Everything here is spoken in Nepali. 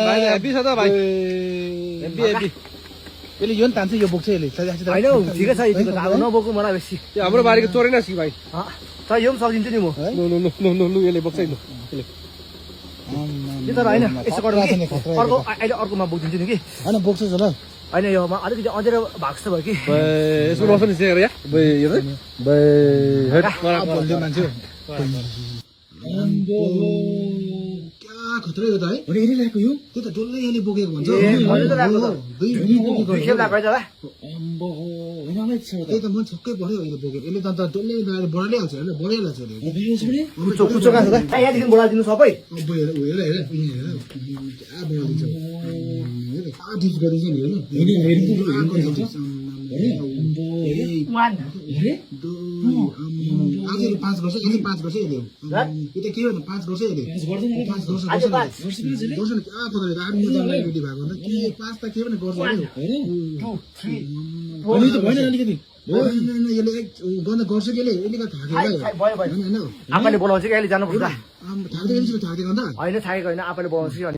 भाइ हेभी छ त भाइ हेभी हेभी यसले यो नि तान्छ यो बोक्छ यसले होइन ठिकै छ यतिको त अब नबोक्नु मलाई बेसी त्यो हाम्रो बारीको चोरेन सी भाइ त यो पनि सकिदिन्छु नि म no no no no no no यसले बोक्छ नि यसले यो तर होइन यसो गर्नु कि अर्को अहिले अर्कोमा बोकिदिन्छु नि कि हैन बोक्छ ल होइन योमा अलिकति अँधेरो भएको जस्तो भयो कि यसको रस नि सेकेर या बे यो बे हेड बोल्दै मान्छे क्या खतरा हो त है अनि यसले ल्याएको यो त्यो त डल्लै यसले बोकेको भन्छ मैले त ल्याएको त दुई बोकेको दुई खेप ल्याएको है दादा अम्बो हैन छ त्यही त मन छक्कै पर्यो यसले बोकेको यसले त डल्लै बढाइले हाल्छ हैन बढाइहाल्छ यसले कुचो कुचो कहाँ छ त यहाँदेखि बोलाइदिनु सबै अब हेर हेर हेर क्या बढाइदिन्छ हेर आ डिप गरिन्छ नि हेर्नु आज 5 वर्ष यसले 5 वर्ष यसले यो त के हो 5 वर्ष यसले 5 वर्ष गर्छ नि क्या पत्ता आर्मी जानलाई रेडी भएको त के 5 त के पनि गर्छ हैन 2 3 अनि त भएन अलिकति यसले गन्दा गर्छ के यसले का थाकेको आफैले बोलाउँछ कि अहिले जानुपर्छ थाक्दै थाक्दै गन्दा होइन थाकेको होइन आफैले बोलाउँछ कि